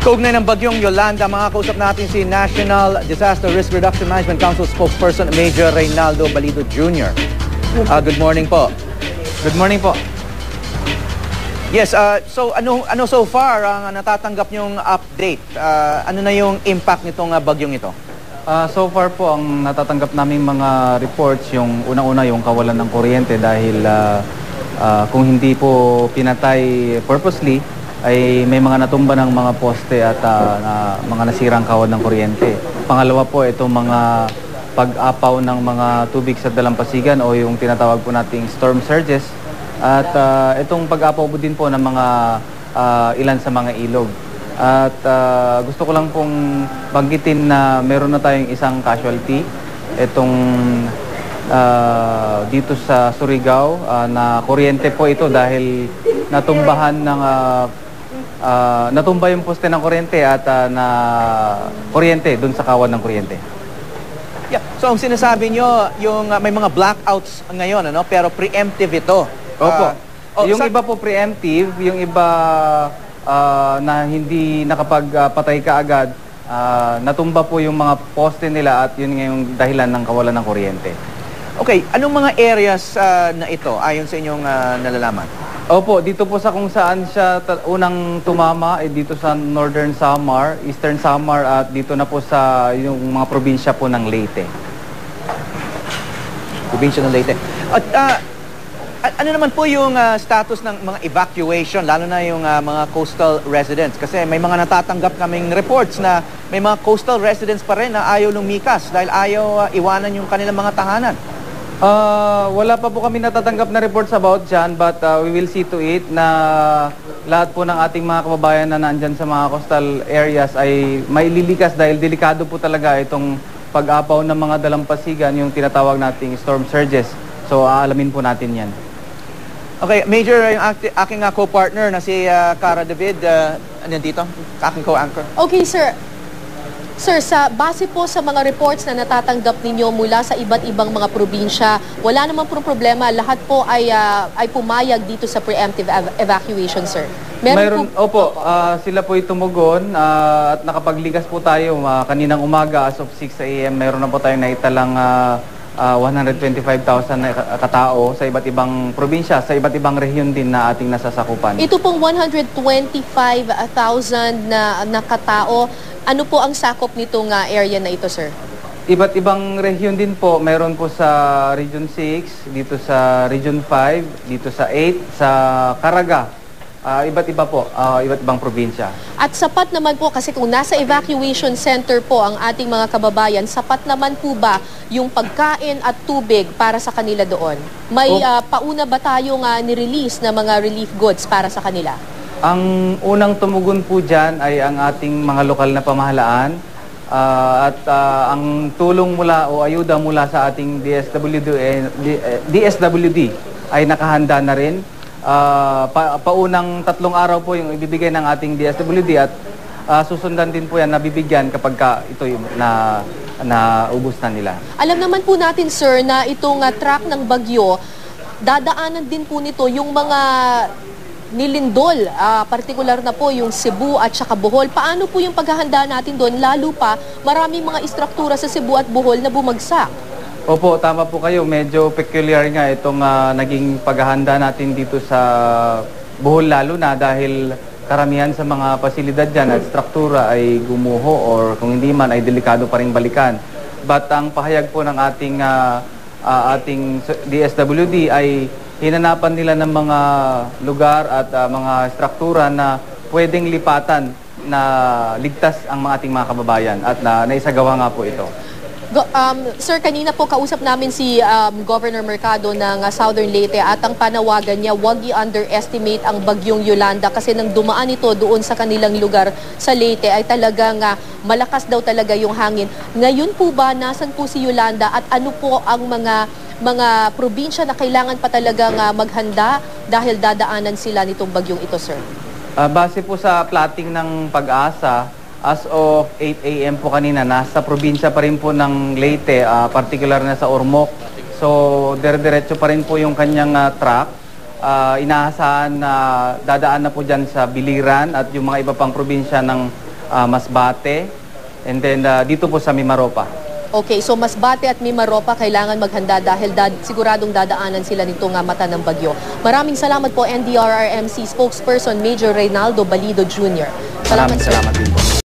Kaugnay ng bagyong Yolanda, makakausap natin si National Disaster Risk Reduction Management Council spokesperson Major Reynaldo Balido Jr. Good morning po. Good morning po. Yes, so ano so far ang natatanggap niyong update? Ano na yung impact nitong bagyong ito? So far po ang natatanggap naming mga reports, yung unang-una yung kawalan ng kuryente dahil kung hindi po pinatay purposely ay may mga natumba ng mga poste at mga nasirang kawad ng kuryente. Pangalawa po itong mga pag-apaw ng mga tubig sa dalampasigan o yung tinatawag po nating storm surges at itong pag-apaw po din po ng mga ilan sa mga ilog. At gusto ko lang pong banggitin na meron na tayong isang casualty itong dito sa Surigao na kuryente po ito dahil natumbahan ng natumba yung poste ng kuryente at na kuryente doon sa kawad ng kuryente. Yeah. So ang sinasabi nyo, yung may mga blackouts ngayon, ano? Pero preemptive ito. Opo. Yung iba po preemptive, yung iba na hindi nakapagpatay kaagad, natumba po yung mga poste nila at yun yung dahilan ng kawalan ng kuryente. Okay, anong mga areas na ito ayon sa inyong nalalaman? Opo, dito po sa kung saan siya unang tumama, dito sa Northern Samar, Eastern Samar at dito na po sa yung mga probinsya po ng Leyte. Probinsya ng Leyte. At ano naman po yung status ng mga evacuation, lalo na yung mga coastal residents? Kasi may mga natatanggap kaming reports na may mga coastal residents pa rin na ayaw lumikas dahil ayaw iwanan yung kanilang mga tahanan. Wala pa po kami natatanggap na reports about dyan, but we will see to it na lahat po ng ating mga kababayan na nandyan sa mga coastal areas ay may lilikas dahil delikado po talaga itong pag-apaw ng mga dalampasigan, yung tinatawag nating storm surges. So, aalamin po natin yan. Okay, Major, yung aking co-partner na si Cara David, nandito, aking co-anchor. Okay, sir. Sir, base po sa mga reports na natatanggap ninyo mula sa iba't ibang mga probinsya, wala namang problema, lahat po ay pumayag dito sa preemptive evacuation, sir. Mayroon opo, sila po tumugon at nakapagligas po tayo kaninang umaga as of 6 AM. Mayroon na po tayong naitalang 125,000 na katao sa iba't ibang probinsya, sa iba't ibang rehiyon din na ating nasasakupan. Ito pong 125,000 na katao, ano po ang sakop nitong area na ito, sir? Iba't ibang rehiyon din po. Meron po sa Region 6, dito sa Region 5, dito sa 8, sa Caraga. Iba't iba po, iba't ibang probinsya. At sapat naman po, kasi kung nasa evacuation center po ang ating mga kababayan, sapat naman po ba yung pagkain at tubig para sa kanila doon? May pauna ba tayong nirelease na mga relief goods para sa kanila? Ang unang tumugon po dyan ay ang ating mga lokal na pamahalaan at ang tulong mula o ayuda mula sa ating DSWD ay nakahanda na rin. Paunang 3 araw po yung ibibigay ng ating DSWD at susundan din po yan na bibigyan kapag ito yung naubos na nila. Alam naman po natin, sir, na itong track ng bagyo, dadaanan din po nito yung mga nilindol, partikular na po yung Cebu at saka Bohol. Paano po yung paghahanda natin doon? Lalo pa, maraming mga istruktura sa Cebu at Bohol na bumagsak. Opo, tama po kayo. Medyo peculiar nga itong naging paghahanda natin dito sa Bohol lalo na dahil karamihan sa mga pasilidad dyan at struktura ay gumuho or kung hindi man ay delikado pa rin balikan. But ang pahayag po ng ating DSWD ay hinanapan nila ng mga lugar at mga struktura na pwedeng lipatan na ligtas ang ating mga kababayan at naisagawa nga po ito. Sir, kanina po kausap namin si Governor Mercado ng Southern Leyte at ang panawagan niya, huwag i-underestimate ang bagyong Yolanda kasi nang dumaan ito doon sa kanilang lugar sa Leyte ay talagang malakas daw talaga yung hangin. Ngayon po ba, nasan po si Yolanda at ano po ang mga probinsya na kailangan pa talagang maghanda dahil dadaanan sila nitong bagyong ito, sir? Base po sa plotting ng Pag-asa, as of 8 AM po kanina, nasa probinsya pa rin po ng Leyte, particular na sa Ormoc. So, dire-diretso pa rin po yung kanyang track. Inaasahan na dadaan na po dyan sa Biliran at yung mga iba pang probinsya ng Masbate, and then dito po sa Mimaropa. Okay, so Masbate at Mimaropa kailangan maghanda dahil siguradong dadaanan sila nitong mata ng bagyo. Maraming salamat po NDRRMC spokesperson Major Reynaldo Balido Jr. Maraming salamat din po.